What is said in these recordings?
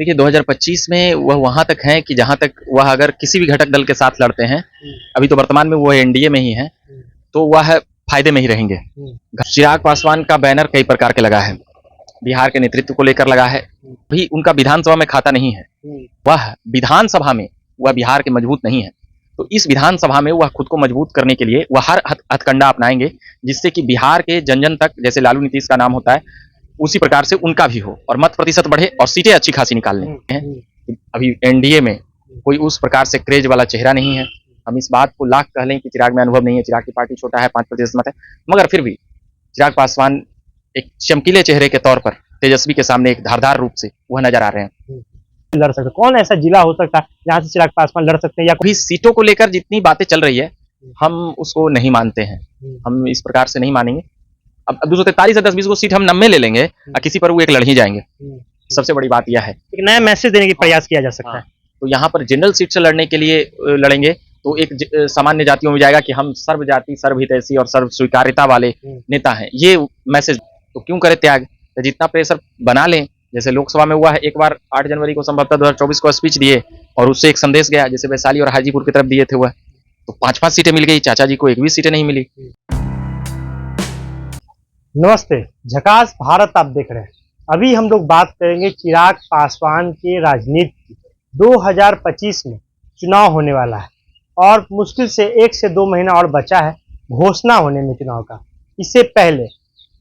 देखिए 2025 में वह वहां तक हैं कि जहां तक वह अगर किसी भी घटक दल के साथ लड़ते हैं, अभी तो वर्तमान में वो एनडीए में ही हैं, तो वह फायदे में ही रहेंगे। चिराग पासवान का बैनर कई प्रकार के लगा है, बिहार के नेतृत्व को लेकर लगा है। भी उनका विधानसभा में खाता नहीं है, वह विधानसभा में वह बिहार के मजबूत नहीं है, तो इस विधानसभा में वह खुद को मजबूत करने के लिए वह हर हथकंडा अपनाएंगे, जिससे कि बिहार के जन जन तक, जैसे लालू नीतीश का नाम होता है, उसी प्रकार से उनका भी हो और मत प्रतिशत बढ़े और सीटें अच्छी खासी निकालने हैं। अभी एनडीए में कोई उस प्रकार से क्रेज वाला चेहरा नहीं है। हम इस बात को लाख कह लें कि चिराग में अनुभव नहीं है, चिराग की पार्टी छोटा है, 5% मत है, मगर फिर भी चिराग पासवान एक चमकीले चेहरे के तौर पर तेजस्वी के सामने एक धारदार रूप से वह नजर आ रहे हैं। लड़ सकते, कौन ऐसा जिला हो सकता है जहां से चिराग पासवान लड़ सकते हैं? या अभी सीटों को लेकर जितनी बातें चल रही है, हम उसको नहीं मानते हैं, हम इस प्रकार से नहीं मानेंगे। अब 243 से 10-20 को सीट हम नब्बे ले लेंगे और किसी पर वो एक लड़ ही जाएंगे। सबसे बड़ी बात यह है, एक नया मैसेज देने की प्रयास किया जा सकता है। तो यहाँ पर जनरल सीट से लड़ने के लिए लड़ेंगे तो एक सामान्य जातियों में जाएगा कि हम सर्व जाति, सर्वहितैषी और सर्व स्वीकार्यता वाले नेता हैं, ये मैसेज। तो क्यों करे त्याग, तो जितना प्रेशर बना लें, जैसे लोकसभा में हुआ है, एक बार 8 जनवरी को संभवतः 2024 को स्पीच दिए और उससे एक संदेश गया, जैसे वैशाली और हाजीपुर की तरफ दिए थे वह, तो 5-5 सीटें मिल गई, चाचा जी को एक भी सीटें नहीं मिली। नमस्ते, झकास भारत आप देख रहे हैं। अभी हम लोग बात करेंगे चिराग पासवान के राजनीति की। 2025 में चुनाव होने वाला है और मुश्किल से 1 से 2 महीना और बचा है घोषणा होने में चुनाव का। इससे पहले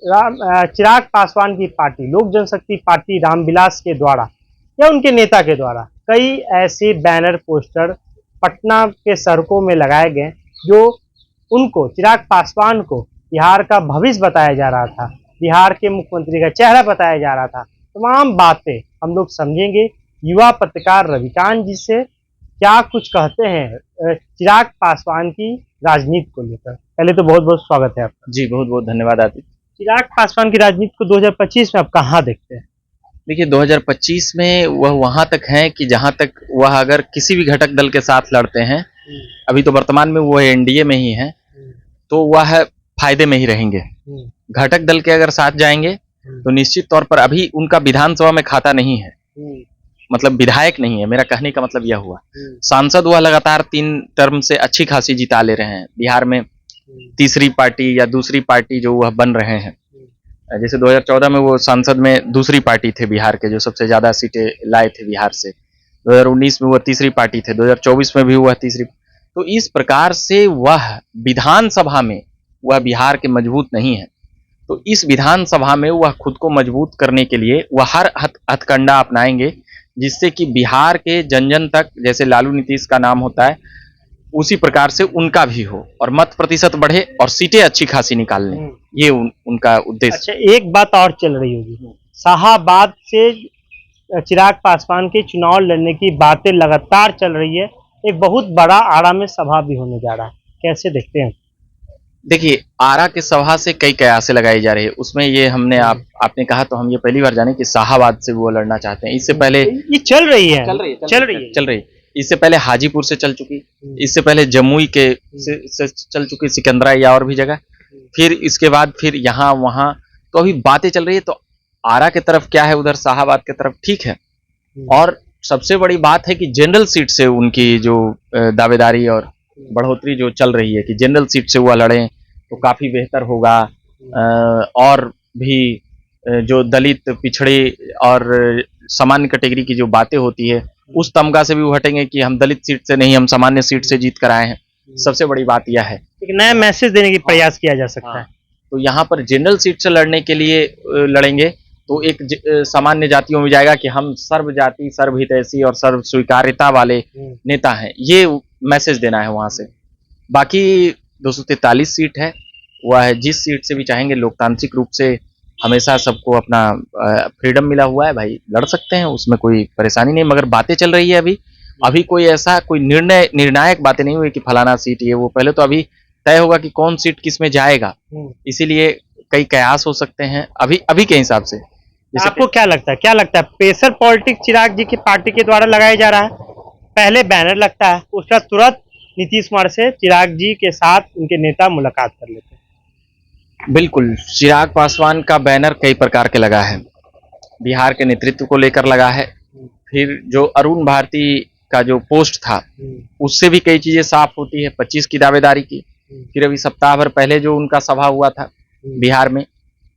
चिराग पासवान की पार्टी लोक जनशक्ति पार्टी रामविलास के द्वारा या उनके नेता के द्वारा कई ऐसे बैनर पोस्टर पटना के सड़कों में लगाए गए जो उनको, चिराग पासवान को बिहार का भविष्य बताया जा रहा था, बिहार के मुख्यमंत्री का चेहरा बताया जा रहा था। तमाम बातें हम लोग समझेंगे युवा पत्रकार रविकांत जी से, क्या कुछ कहते हैं चिराग पासवान की राजनीति को लेकर। पहले तो बहुत बहुत स्वागत है आपका। जी बहुत बहुत धन्यवाद आदित्य। चिराग पासवान की राजनीति को 2025 में आप कहाँ देखते हैं? देखिए 2025 में वह वहां तक हैं कि जहां तक वह अगर किसी भी घटक दल के साथ लड़ते हैं, अभी तो वर्तमान में वो एनडीए में ही हैं, तो वह फायदे में ही रहेंगे। घटक दल के अगर साथ जाएंगे तो निश्चित तौर पर अभी उनका विधानसभा में खाता नहीं है, मतलब विधायक नहीं है, मेरा कहने का मतलब यह हुआ। सांसद वह लगातार 3 टर्म से अच्छी खासी जिता ले रहे हैं, बिहार में तीसरी पार्टी या दूसरी पार्टी जो वह बन रहे हैं। जैसे 2014 में वो सांसद में दूसरी पार्टी थे बिहार के, जो सबसे ज्यादा सीटें लाए थे बिहार से। 2019 में वह तीसरी पार्टी थे, 2024 में भी वह तीसरी। तो इस प्रकार से वह विधानसभा में वह बिहार के मजबूत नहीं है, तो इस विधानसभा में वह खुद को मजबूत करने के लिए वह हर हथकंडा अपनाएंगे, जिससे कि बिहार के जन जन तक, जैसे लालू नीतीश का नाम होता है, उसी प्रकार से उनका भी हो और मत प्रतिशत बढ़े और सीटें अच्छी खासी निकाल लें, ये उनका उद्देश्य। अच्छा, एक बात और चल रही होगी, शाहाबाद से चिराग पासवान के चुनाव लड़ने की बातें लगातार चल रही है। एक बहुत बड़ा आरा में सभा भी होने जा रहा है, कैसे देखते हैं? देखिए आरा के सभा से कई कयासें लगाई जा रही है, उसमें ये हमने आपने कहा तो हम ये पहली बार जाने कि शाहाबाद से वो लड़ना चाहते हैं। इससे पहले ये चल रही है। इससे पहले हाजीपुर से चल चुकी, इससे पहले जमुई के से चल चुकी, सिकंदरा और भी जगह, फिर इसके बाद फिर यहाँ वहाँ, तो अभी बातें चल रही है। तो आरा की तरफ क्या है, उधर शाहाबाद की तरफ ठीक है। और सबसे बड़ी बात है कि जनरल सीट से उनकी जो दावेदारी और बढ़ोतरी जो चल रही है कि जनरल सीट से वह लड़ें तो काफी बेहतर होगा। और भी जो दलित, पिछड़े और सामान्य कैटेगरी की जो बातें होती है, उस तमगा से भी वो हटेंगे कि हम दलित सीट से नहीं, हम सामान्य सीट से जीत कर आए हैं। सबसे बड़ी बात यह है, एक नया मैसेज देने की प्रयास किया जा सकता है। तो यहाँ पर जनरल सीट से लड़ने के लिए लड़ेंगे तो एक सामान्य जातियों में जाएगा कि हम सर्व जाति, सर्वहितैषी और सर्व स्वीकार्यता वाले नेता हैं, ये मैसेज देना है वहां से। बाकी 243 सीट है, वह है जिस सीट से भी चाहेंगे, लोकतांत्रिक रूप से हमेशा सबको अपना फ्रीडम मिला हुआ है, भाई लड़ सकते हैं, उसमें कोई परेशानी नहीं। मगर बातें चल रही है, अभी कोई ऐसा कोई निर्णायक बातें नहीं हुई कि फलाना सीट ये वो, पहले तो अभी तय होगा कि कौन सीट किस में जाएगा, इसीलिए कई कयास हो सकते हैं अभी के हिसाब से। आपको क्या लगता है प्रेशर पॉलिटिक्स चिराग जी की पार्टी के द्वारा लगाया जा रहा है? पहले बैनर लगता है, उसका तुरंत नीतीश कुमार से चिराग जी के साथ उनके नेता मुलाकात कर लेते हैं। बिल्कुल, चिराग पासवान का बैनर कई प्रकार के लगा है, बिहार के नेतृत्व को लेकर लगा है, फिर जो अरुण भारती का जो पोस्ट था उससे भी कई चीजें साफ होती है, 25 की दावेदारी की। फिर अभी सप्ताह भर पहले जो उनका सभा हुआ था बिहार में,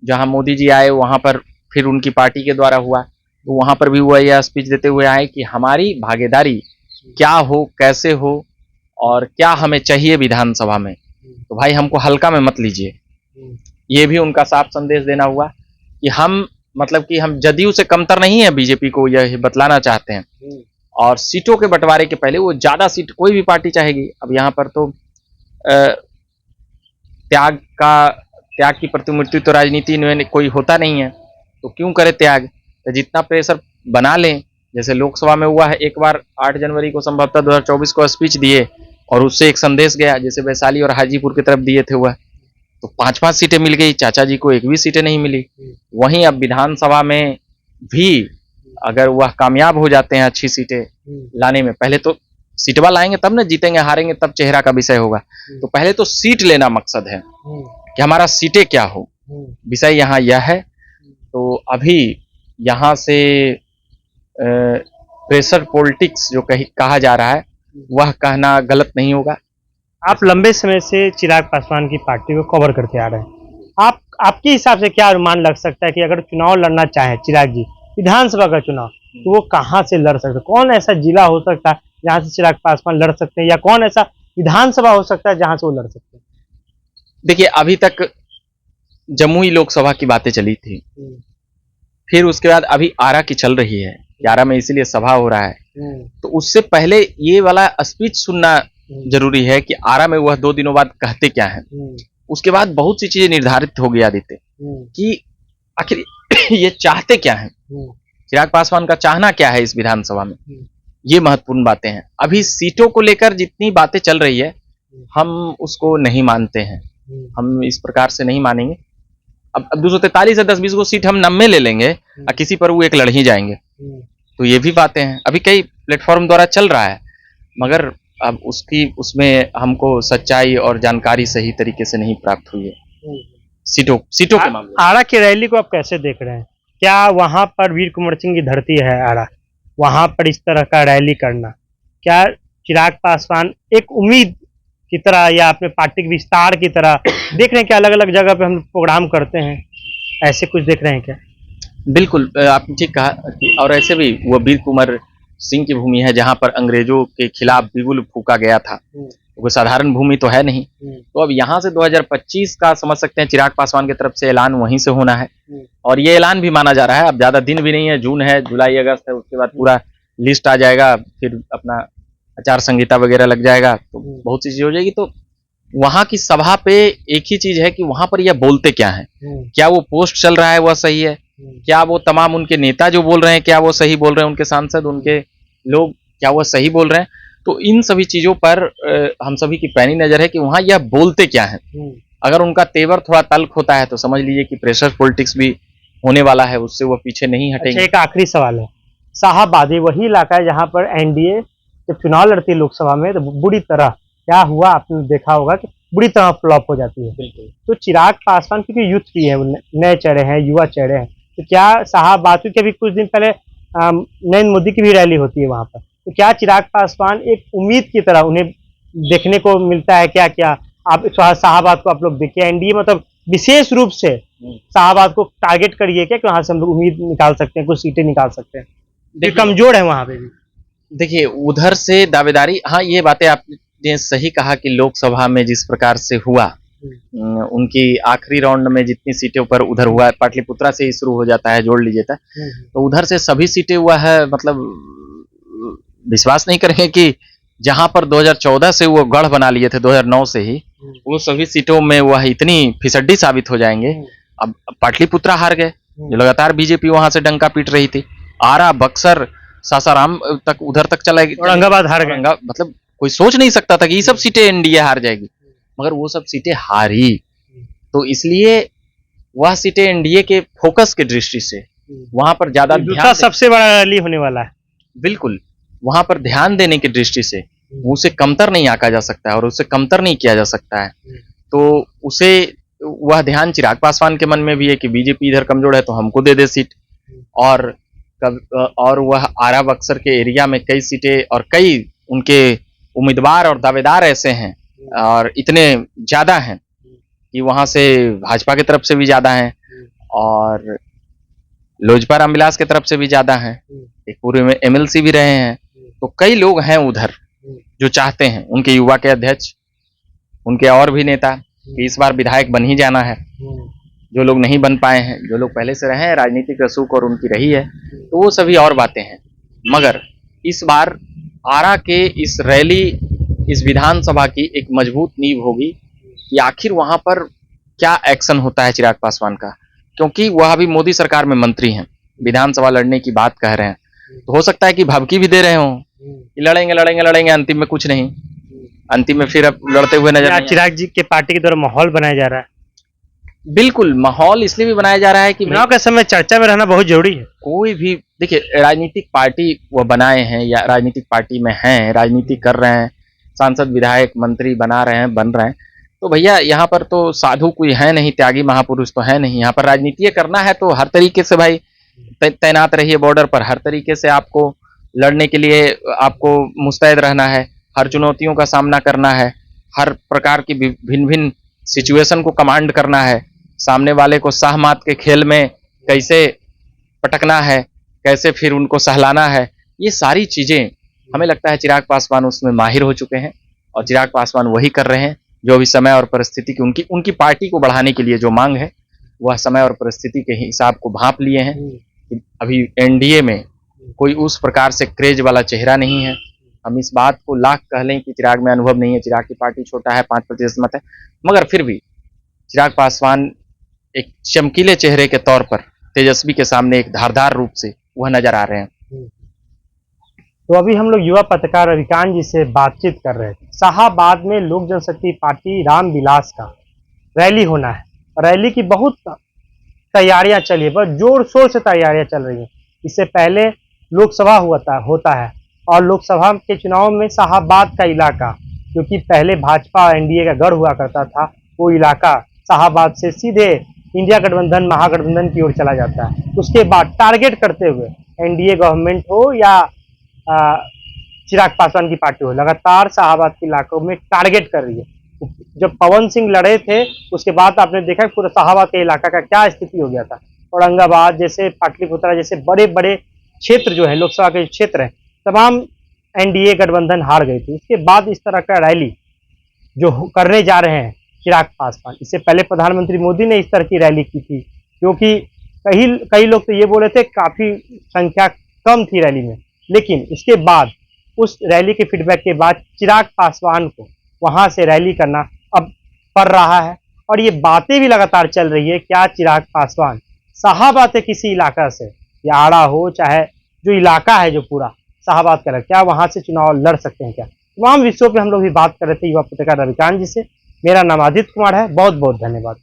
जहां मोदी जी आए, वहां पर फिर उनकी पार्टी के द्वारा हुआ, तो वहां पर भी वो यह स्पीच देते हुए आए कि हमारी भागीदारी क्या हो, कैसे हो और क्या हमें चाहिए विधानसभा में, तो भाई हमको हल्का में मत लीजिए। ये भी उनका साफ संदेश देना हुआ कि हम मतलब कि हम जदयू से कमतर नहीं है, बीजेपी को यह बतलाना चाहते हैं। और सीटों के बंटवारे के पहले वो ज्यादा सीट कोई भी पार्टी चाहेगी। अब यहाँ पर तो त्याग की प्रतिमूर्ति तो राजनीति में कोई होता नहीं है, तो क्यों करे त्याग। तो जितना प्रेशर बना लें, जैसे लोकसभा में हुआ है, एक बार 8 जनवरी को संभवतः 2024 को स्पीच दिए और उससे एक संदेश गया, जैसे वैशाली और हाजीपुर की तरफ दिए थे वह, तो 5-5 सीटें मिल गई, चाचा जी को एक भी सीटें नहीं मिली। वहीं अब विधानसभा में भी अगर वह कामयाब हो जाते हैं अच्छी सीटें लाने में, पहले तो सीटवा लाएंगे तब ना जीतेंगे, हारेंगे तब चेहरा का विषय होगा, तो पहले तो सीट लेना मकसद है कि हमारा सीटें क्या हो, विषय यहाँ यह है। तो अभी यहाँ से प्रेशर पॉलिटिक्स जो कहा जा रहा है वह कहना गलत नहीं होगा। आप लंबे समय से चिराग पासवान की पार्टी को कवर करते आ रहे हैं, आपके हिसाब से क्या अनुमान लग सकता है कि अगर चुनाव लड़ना चाहे चिराग जी, विधानसभा का चुनाव, तो वो कहाँ से लड़ सकते हैं? कौन ऐसा जिला हो सकता है जहाँ से चिराग पासवान लड़ सकते हैं, या कौन ऐसा विधानसभा हो सकता है जहाँ से वो लड़ सकते हैं? देखिए, अभी तक जमुई लोकसभा की बातें चली थी, फिर उसके बाद अभी आरा की चल रही है, 11 में इसीलिए सभा हो रहा है, तो उससे पहले ये वाला स्पीच सुनना जरूरी है कि आरा में वह 2 दिनों बाद कहते क्या है। उसके बाद बहुत सी चीजें निर्धारित हो गई आदित्य कि आखिर ये चाहते क्या है, चिराग पासवान का चाहना क्या है इस विधानसभा में, ये महत्वपूर्ण बातें हैं। अभी सीटों को लेकर जितनी बातें चल रही है हम उसको नहीं मानते हैं, हम इस प्रकार से नहीं मानेंगे। अब 243 से 10-20 को सीट हम नम्मे ले लेंगे और किसी पर वो एक लड़ ही जाएंगे, तो ये भी बातें हैं। अभी कई प्लेटफॉर्म द्वारा चल रहा है, मगर अब उसमें हमको सच्चाई और जानकारी सही तरीके से नहीं प्राप्त हुई है सीटों के मामले। आरा की रैली को आप कैसे देख रहे हैं? क्या वहां पर वीर कुंवर सिंह की धरती है आरा, वहां पर इस तरह का रैली करना, क्या चिराग पासवान एक उम्मीद की तरह या अपने पार्टी के विस्तार की तरह देख रहे हैं कि अलग अलग जगह पे हम प्रोग्राम करते हैं, ऐसे कुछ देख रहे हैं क्या? बिल्कुल, आपने ठीक कहा। और ऐसे भी वो वीर कुंवर सिंह की भूमि है जहां पर अंग्रेजों के खिलाफ बिगुल फूका गया था, वो साधारण भूमि तो है नहीं। तो अब यहाँ से 2025 का समझ सकते हैं चिराग पासवान की तरफ से ऐलान वहीं से होना है, और ये ऐलान भी माना जा रहा है। अब ज्यादा दिन भी नहीं है, जून है, जुलाई अगस्त है, उसके बाद पूरा लिस्ट आ जाएगा, फिर अपना आचार संहिता वगैरह लग जाएगा, तो बहुत सी चीज हो जाएगी। तो वहां की सभा पे एक ही चीज है कि वहां पर यह बोलते क्या है, क्या वो पोस्ट चल रहा है वह सही है, क्या वो तमाम उनके नेता जो बोल रहे हैं क्या वो सही बोल रहे हैं, उनके सांसद, उनके लोग क्या वो सही बोल रहे हैं। तो इन सभी चीजों पर हम सभी की पैनी नजर है कि वहां यह बोलते क्या है। अगर उनका तेवर थोड़ा तल्ख होता है तो समझ लीजिए कि प्रेशर पॉलिटिक्स भी होने वाला है, उससे वो पीछे नहीं हटेंगे। अच्छा, एक आखिरी सवाल है, शाहाबादी वही इलाका है जहां पर एनडीए जब चुनाव लड़ती है लोकसभा में तो बुरी तरह, क्या हुआ आपने देखा होगा कि बुरी तरह फ्लॉप हो जाती है। तो चिराग पासवान क्योंकि यूथ भी है, नए चेहरे हैं, युवा चेहरे हैं, तो क्या शाहाबादी के भी कुछ दिन पहले नरेंद्र मोदी की भी रैली होती है वहां पर, तो क्या चिराग पासवान एक उम्मीद की तरह उन्हें देखने को मिलता है क्या? क्या आप शाहाबाद को आप लोग देखिए, एनडीए मतलब विशेष रूप से शाहाबाद को टारगेट करिए क्या कि वहां से हम लोग उम्मीद निकाल सकते हैं, कुछ सीटें निकाल सकते हैं? ये कमजोर है वहां पे भी। देखिए, उधर से दावेदारी, हाँ ये बातें आपने सही कहा कि लोकसभा में जिस प्रकार से हुआ, उनकी आखिरी राउंड में जितनी सीटों पर उधर हुआ, पाटलिपुत्रा से ही शुरू हो जाता है, जोड़ लीजिए, तो उधर से सभी सीटें हुआ है। मतलब विश्वास नहीं करेंगे कि जहां पर 2014 से वो गढ़ बना लिए थे, 2009 से ही, वो सभी सीटों में वह इतनी फिसड्डी साबित हो जाएंगे। अब पाटलिपुत्रा हार गए, जो लगातार बीजेपी वहां से डंका पीट रही थी, आरा, बक्सर, सासाराम तक, उधर तक चला गया, औरंगाबाद हार गए। मतलब कोई सोच नहीं सकता था कि ये सब सीटें एनडीए हार जाएगी, मगर वो सब सीटें हारी। तो इसलिए वह सीटें एनडीए के फोकस की दृष्टि से वहां पर ज्यादा दूसरा सबसे बड़ा रैली होने वाला है। बिल्कुल, वहां पर ध्यान देने की दृष्टि से उसे कमतर नहीं आंका जा सकता है और उसे कमतर नहीं किया जा सकता है। तो उसे वह ध्यान चिराग पासवान के मन में भी है कि बीजेपी इधर कमजोर है तो हमको दे दे सीट, और और वह आरा बक्सर के एरिया में कई सीटें और कई उनके उम्मीदवार और दावेदार ऐसे हैं और इतने ज़्यादा हैं कि वहाँ से भाजपा की तरफ से भी ज़्यादा हैं और लोजपा रामविलास की तरफ से भी ज़्यादा हैं, एक पूर्व में एमएलसी भी रहे हैं। तो कई लोग हैं उधर जो चाहते हैं, उनके युवा के अध्यक्ष, उनके और भी नेता कि इस बार विधायक बन ही जाना है। जो लोग नहीं बन पाए हैं, जो लोग पहले से रहे हैं, राजनीतिक रसूख और उनकी रही है, तो वो सभी और बातें हैं। मगर इस बार आरा के इस रैली, इस विधानसभा की एक मजबूत नींव होगी कि आखिर वहां पर क्या एक्शन होता है चिराग पासवान का, क्योंकि वह अभी मोदी सरकार में मंत्री हैं, विधानसभा लड़ने की बात कह रहे हैं। तो हो सकता है कि भभकी भी दे रहे हों कि लड़ेंगे लड़ेंगे लड़ेंगे, अंतिम में कुछ नहीं, अंतिम में फिर अब लड़ते हुए नजर नहीं। चिराग जी के पार्टी के द्वारा माहौल बनाया जा रहा है। बिल्कुल, माहौल इसलिए भी बनाया जा रहा है कि चुनाव के समय चर्चा में रहना बहुत जरूरी है। कोई भी देखिए, राजनीतिक पार्टी वो बनाए हैं या राजनीतिक पार्टी में हैं, राजनीति कर रहे हैं, सांसद विधायक मंत्री बना रहे हैं, बन रहे हैं, तो भैया यहाँ पर तो साधु कोई है नहीं, त्यागी महापुरुष तो है नहीं। यहाँ पर राजनीति करना है तो हर तरीके से भाई तैनात रहिए बॉर्डर पर, हर तरीके से आपको लड़ने के लिए आपको मुस्तैद रहना है, हर चुनौतियों का सामना करना है, हर प्रकार की भिन्न भिन्न सिचुएशन को कमांड करना है, सामने वाले को सहमात के खेल में कैसे पटकना है, कैसे फिर उनको सहलाना है, ये सारी चीजें हमें लगता है चिराग पासवान उसमें माहिर हो चुके हैं और चिराग पासवान वही कर रहे हैं जो भी समय और परिस्थिति की उनकी पार्टी को बढ़ाने के लिए जो मांग है, वह समय और परिस्थिति के हिसाब को भांप लिए हैं। अभी एनडीए में कोई उस प्रकार से क्रेज वाला चेहरा नहीं है। हम इस बात को लाख कह लें कि चिराग में अनुभव नहीं है, चिराग की पार्टी छोटा है, 5% मत है, मगर फिर भी चिराग पासवान एक चमकीले चेहरे के तौर पर तेजस्वी के सामने एक धारदार रूप से वह नजर आ रहे हैं। तो अभी हम लोग युवा पत्रकार रविकांत जी से बातचीत कर रहे थे। शाहाबाद में लोक जनशक्ति पार्टी रामविलास का रैली होना है। रैली की बहुत तैयारियां चली है, बहुत जोर शोर से तैयारियां चल रही हैं। इससे पहले लोकसभा होता है और लोकसभा के चुनाव में शाहाबाद का इलाका, क्योंकि पहले भाजपा और एनडीए का गढ़ हुआ करता था, वो इलाका शाहाबाद से सीधे इंडिया गठबंधन महागठबंधन की ओर चला जाता है। उसके बाद टारगेट करते हुए एनडीए गवर्नमेंट हो या चिराग पासवान की पार्टी हो, लगातार शाहाबाद के इलाकों में टारगेट कर रही है। जब पवन सिंह लड़े थे उसके बाद आपने देखा पूरा शाहाबाद के इलाका का क्या स्थिति हो गया था। औरंगाबाद जैसे, पाटलिपुत्रा जैसे बड़े बड़े क्षेत्र जो है, लोकसभा के क्षेत्र हैं, तमाम एनडीए गठबंधन हार गई थी। इसके बाद इस तरह का रैली जो करने जा रहे हैं चिराग पासवान, इससे पहले प्रधानमंत्री मोदी ने इस तरह की रैली की थी, क्योंकि कई लोग तो ये बोले थे काफी संख्या कम थी रैली में, लेकिन इसके बाद उस रैली के फीडबैक के बाद चिराग पासवान को वहां से रैली करना अब पड़ रहा है। और ये बातें भी लगातार चल रही है, क्या चिराग पासवान शाहाबाद के किसी इलाका से, या आड़ा हो चाहे जो इलाका है जो पूरा शाहाबाद का, क्या वहां से चुनाव लड़ सकते हैं क्या। तमाम विषयों पे हम लोग भी बात कर रहे थे युवा पत्रकार रविकांत जी से। मेरा नाम आदित्य कुमार है, बहुत बहुत धन्यवाद।